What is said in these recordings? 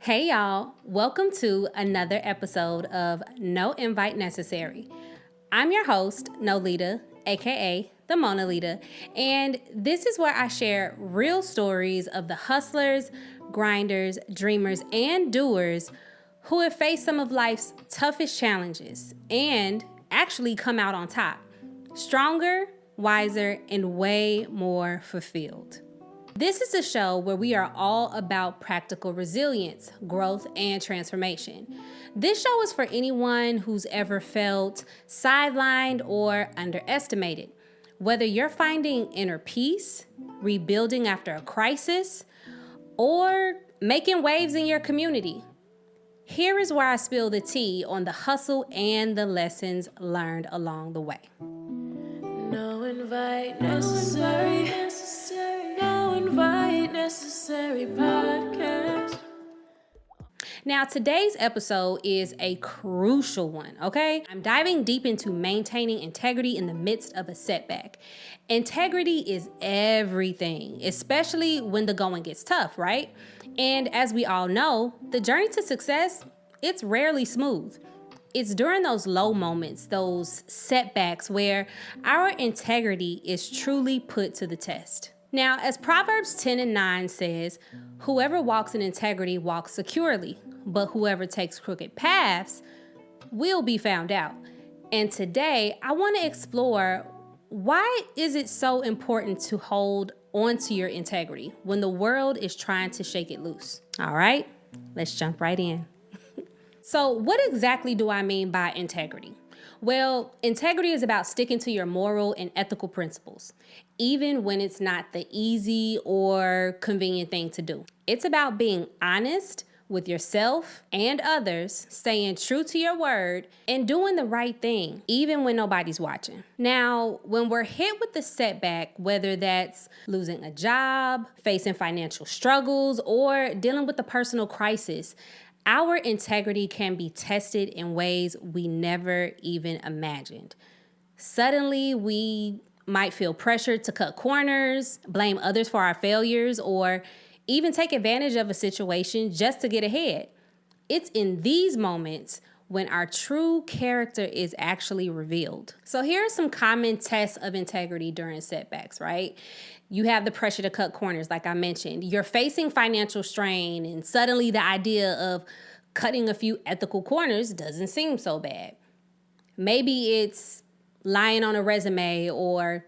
Hey y'all, welcome to another episode of No Invite Necessary. I'm your host, Nolita, aka the Mona Lita, and this is where I share real stories of the hustlers, grinders, dreamers, and doers who have faced some of life's toughest challenges and actually come out on top, stronger, wiser, and way more fulfilled. This is a show where we are all about practical resilience, growth, and transformation. This show is for anyone who's ever felt sidelined or underestimated. Whether you're finding inner peace, rebuilding after a crisis, or making waves in your community. Here is where I spill the tea on the hustle and the lessons learned along the way. No invite necessary. No invite necessary podcast. Now, today's episode is a crucial one, okay? I'm diving deep into maintaining integrity in the midst of a setback. Integrity is everything, especially when the going gets tough, right? And as we all know, the journey to success, it's rarely smooth. It's during those low moments, those setbacks, where our integrity is truly put to the test. Now, as Proverbs 10:9 says, whoever walks in integrity walks securely, but whoever takes crooked paths will be found out. And today, I want to explore why is it so important to hold onto your integrity when the world is trying to shake it loose. All right, let's jump right in. So what exactly do I mean by integrity? Well, integrity is about sticking to your moral and ethical principles, even when it's not the easy or convenient thing to do. It's about being honest with yourself and others, staying true to your word, and doing the right thing, even when nobody's watching. Now, when we're hit with the setback, whether that's losing a job, facing financial struggles, or dealing with a personal crisis, our integrity can be tested in ways we never even imagined. Suddenly, we might feel pressured to cut corners, blame others for our failures, or even take advantage of a situation just to get ahead. It's in these moments when our true character is actually revealed. So here are some common tests of integrity during setbacks, right? You have the pressure to cut corners, like I mentioned. You're facing financial strain, and suddenly the idea of cutting a few ethical corners doesn't seem so bad. Maybe it's lying on a resume or,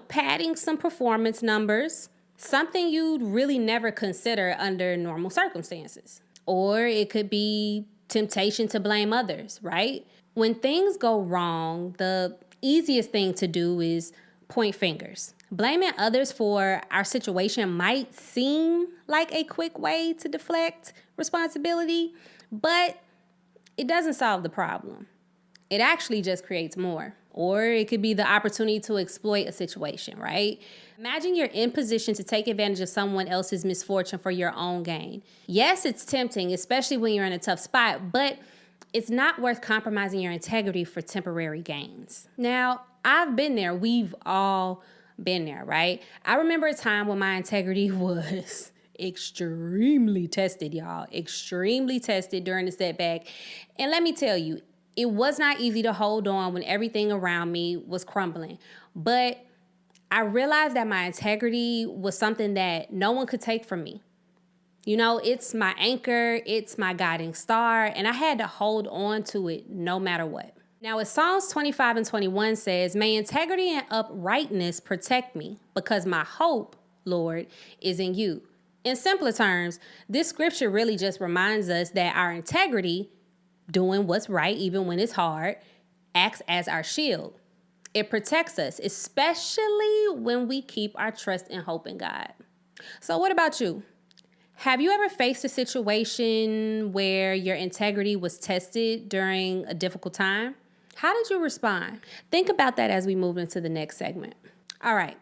padding some performance numbers, something you'd really never consider under normal circumstances. Or it could be temptation to blame others, right? When things go wrong, the easiest thing to do is point fingers. Blaming others for our situation might seem like a quick way to deflect responsibility, but it doesn't solve the problem. It actually just creates more. Or it could be the opportunity to exploit a situation, right? Imagine you're in position to take advantage of someone else's misfortune for your own gain. Yes, it's tempting, especially when you're in a tough spot, but it's not worth compromising your integrity for temporary gains. Now, I've been there. We've all been there, right? I remember a time when my integrity was extremely tested, y'all. Extremely tested during the setback. And let me tell you, it was not easy to hold on when everything around me was crumbling. But I realized that my integrity was something that no one could take from me. It's my anchor, it's my guiding star, and I had to hold on to it no matter what. Now, as Psalms 25:21 says, may integrity and uprightness protect me, because my hope, Lord, is in you. In simpler terms, this scripture really just reminds us that our integrity, doing what's right even when it's hard, acts as our shield. It protects us, especially when we keep our trust and hope in God. So what about you? Have you ever faced a situation where your integrity was tested during a difficult time? How did you respond? Think about that as we move into the next segment. All right,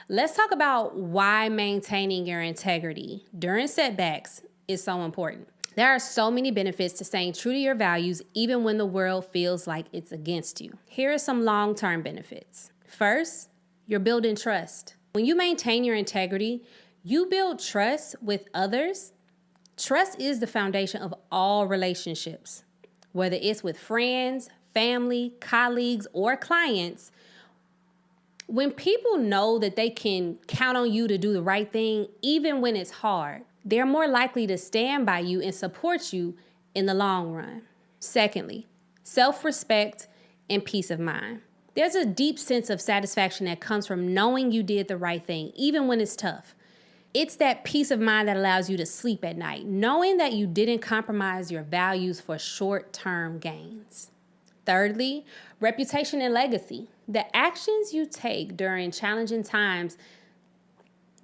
let's talk about why maintaining your integrity during setbacks is so important. There are so many benefits to staying true to your values even when the world feels like it's against you. Here are some long-term benefits. First, you're building trust. When you maintain your integrity, you build trust with others Trust is the foundation of all relationships, whether it's with friends, family, colleagues, or clients. When people know that they can count on you to do the right thing, even when it's hard, they're more likely to stand by you and support you in the long run. Secondly, self-respect and peace of mind. There's a deep sense of satisfaction that comes from knowing you did the right thing, even when it's tough. It's that peace of mind that allows you to sleep at night, knowing that you didn't compromise your values for short-term gains. Thirdly, reputation and legacy. The actions you take during challenging times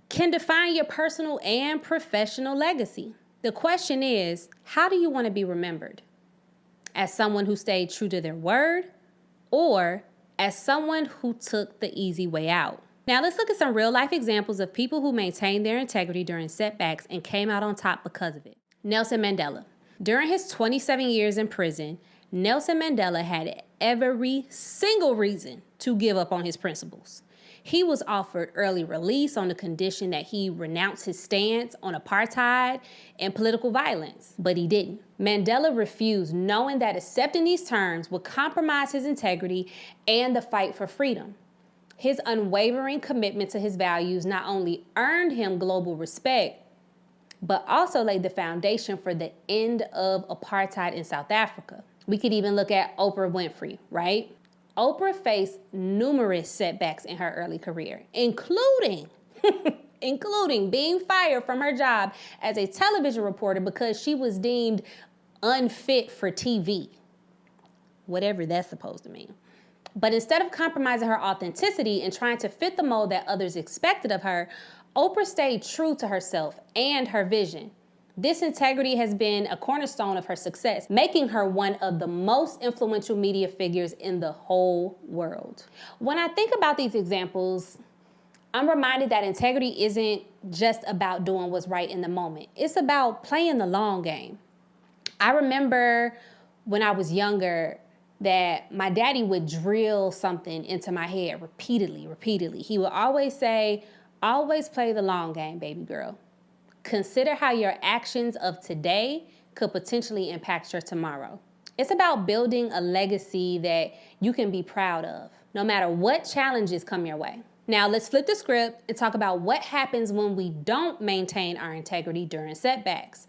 can define your personal and professional legacy. The question is, how do you want to be remembered? As someone who stayed true to their word, or as someone who took the easy way out? Now let's look at some real life examples of people who maintained their integrity during setbacks and came out on top because of it. Nelson Mandela. During his 27 years in prison, Nelson Mandela had every single reason to give up on his principles. He was offered early release on the condition that he renounce his stance on apartheid and political violence, but he didn't. Mandela refused, knowing that accepting these terms would compromise his integrity and the fight for freedom. His unwavering commitment to his values not only earned him global respect, but also laid the foundation for the end of apartheid in South Africa. We could even look at Oprah Winfrey, right? Oprah faced numerous setbacks in her early career, including being fired from her job as a television reporter because she was deemed unfit for TV, whatever that's supposed to mean. But instead of compromising her authenticity and trying to fit the mold that others expected of her, Oprah stayed true to herself and her vision. This integrity has been a cornerstone of her success, making her one of the most influential media figures in the whole world. When I think about these examples, I'm reminded that integrity isn't just about doing what's right in the moment. It's about playing the long game. I remember when I was younger that my daddy would drill something into my head repeatedly. He would always say, always play the long game, baby girl. Consider how your actions of today could potentially impact your tomorrow. It's about building a legacy that you can be proud of, no matter what challenges come your way. Now, let's flip the script and talk about what happens when we don't maintain our integrity during setbacks.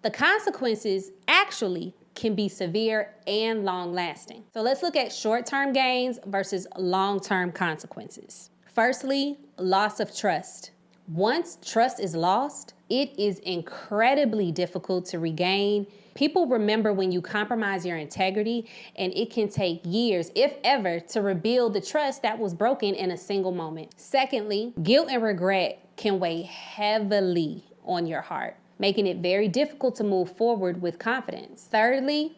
The consequences actually can be severe and long-lasting. So let's look at short-term gains versus long-term consequences. Firstly, loss of trust. Once trust is lost, it is incredibly difficult to regain. People remember when you compromise your integrity, and it can take years, if ever, to rebuild the trust that was broken in a single moment. Secondly, guilt and regret can weigh heavily on your heart, making it very difficult to move forward with confidence. Thirdly,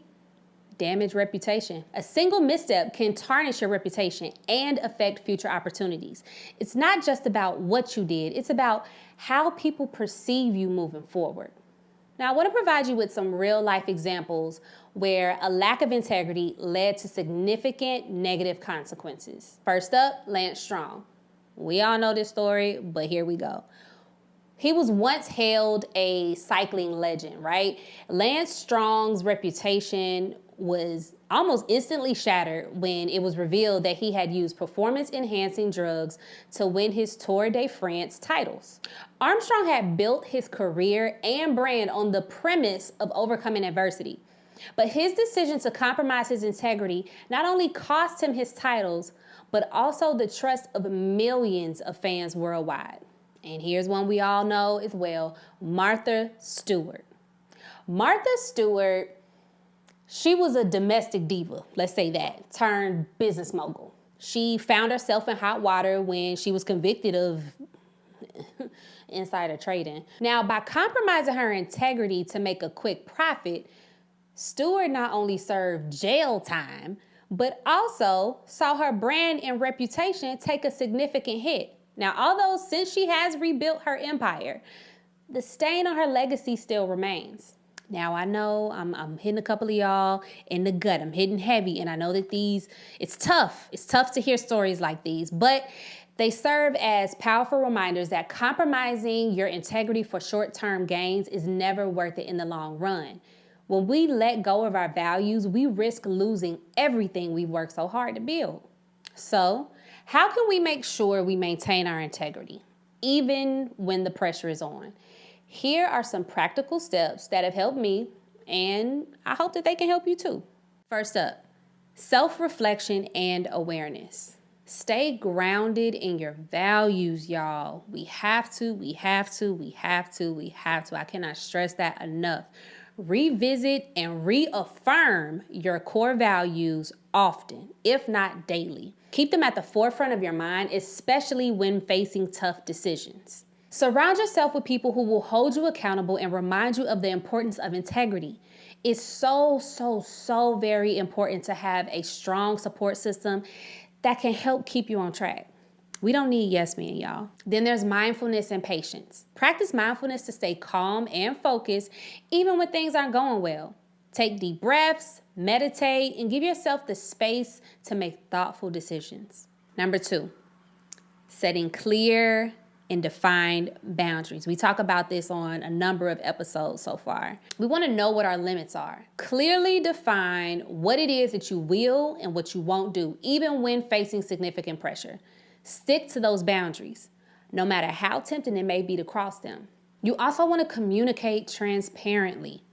damaged reputation. A single misstep can tarnish your reputation and affect future opportunities. It's not just about what you did, it's about how people perceive you moving forward. Now, I want to provide you with some real life examples where a lack of integrity led to significant negative consequences. First up, Lance Strong. We all know this story, but here we go. He was once hailed a cycling legend, right? Lance Strong's reputation was almost instantly shattered when it was revealed that he had used performance-enhancing drugs to win his Tour de France titles. Armstrong had built his career and brand on the premise of overcoming adversity. But his decision to compromise his integrity not only cost him his titles, but also the trust of millions of fans worldwide. And here's one we all know as well, Martha Stewart. Martha Stewart, she was a domestic diva, let's say that, turned business mogul. She found herself in hot water when she was convicted of insider trading. Now, by compromising her integrity to make a quick profit, Stewart not only served jail time, but also saw her brand and reputation take a significant hit. Now, although since she has rebuilt her empire, the stain on her legacy still remains. Now, I know I'm hitting a couple of y'all in the gut. I'm hitting heavy, and I know that it's tough. It's tough to hear stories like these, but They serve as powerful reminders that compromising your integrity for short-term gains is never worth it in the long run. When we let go of our values, we risk losing everything we've worked so hard to build. So, how can we make sure we maintain our integrity, even when the pressure is on? Here are some practical steps that have helped me, and I hope that they can help you too. First up, self-reflection and awareness. Stay grounded in your values, y'all. We have to. I cannot stress that enough. Revisit and reaffirm your core values often, if not daily. Keep them at the forefront of your mind, especially when facing tough decisions. Surround yourself with people who will hold you accountable and remind you of the importance of integrity. It's so very important to have a strong support system that can help keep you on track. We don't need yes men, y'all. Then there's mindfulness and patience. Practice mindfulness to stay calm and focused even when things aren't going well. Take deep breaths, meditate, and give yourself the space to make thoughtful decisions. Number 2, setting clear and defined boundaries. We talk about this on a number of episodes so far. We want to know what our limits are. Clearly define what it is that you will and what you won't do, even when facing significant pressure. Stick to those boundaries, no matter how tempting it may be to cross them. You also want to communicate transparently.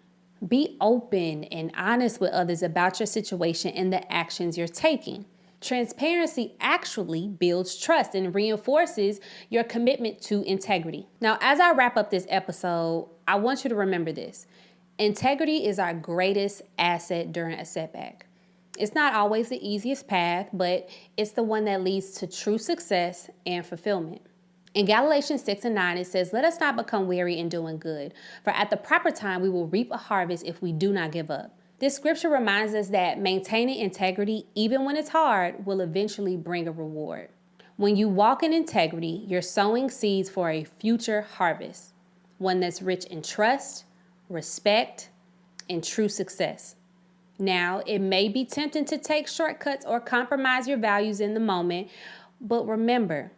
Be open and honest with others about your situation and the actions you're taking. Transparency actually builds trust and reinforces your commitment to integrity. Now, as I wrap up this episode, I want you to remember this. Integrity is our greatest asset during a setback. It's not always the easiest path, but it's the one that leads to true success and fulfillment. In Galatians 6:9, it says, "Let us not become weary in doing good, for at the proper time we will reap a harvest if we do not give up." This scripture reminds us that maintaining integrity, even when it's hard, will eventually bring a reward. When you walk in integrity, you're sowing seeds for a future harvest, one that's rich in trust, respect, and true success. Now, it may be tempting to take shortcuts or compromise your values in the moment, but remember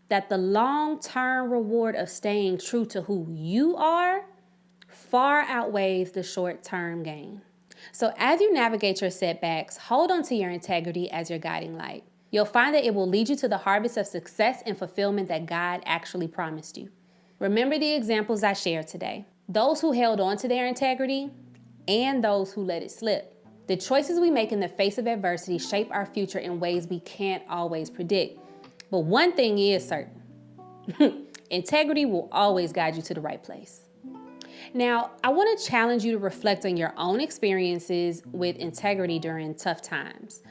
that the long-term reward of staying true to who you are far outweighs the short-term gain. So as you navigate your setbacks, hold on to your integrity as your guiding light. You'll find that it will lead you to the harvest of success and fulfillment that God actually promised you. Remember the examples I shared today. Those who held on to their integrity and those who let it slip. The choices we make in the face of adversity shape our future in ways we can't always predict. But one thing is certain. Integrity will always guide you to the right place. Now, I want to challenge you to reflect on your own experiences with integrity during tough times.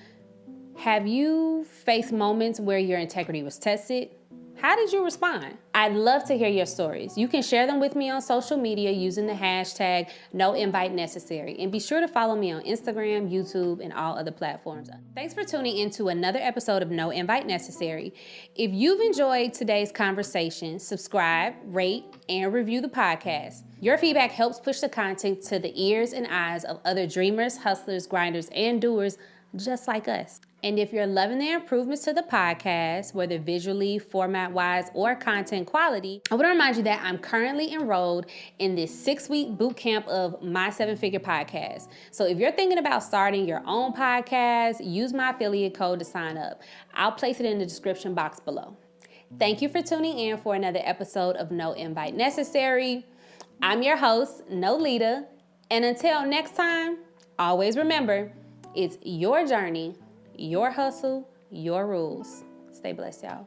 Have you faced moments where your integrity was tested? How did you respond? I'd love to hear your stories. You can share them with me on social media using the hashtag #NoInviteNecessary. And be sure to follow me on Instagram, YouTube, and all other platforms. Thanks for tuning into another episode of No Invite Necessary. If you've enjoyed today's conversation, subscribe, rate, and review the podcast. Your feedback helps push the content to the ears and eyes of other dreamers, hustlers, grinders, and doers just like us. And if you're loving the improvements to the podcast, whether visually, format-wise, or content quality, I want to remind you that I'm currently enrolled in this 6-week boot camp of My 7-Figure Podcast. So if you're thinking about starting your own podcast, use my affiliate code to sign up. I'll place it in the description box below. Thank you for tuning in for another episode of No Invite Necessary. I'm your host, Nolita, and until next time, always remember, it's your journey, your hustle, your rules. Stay blessed, y'all.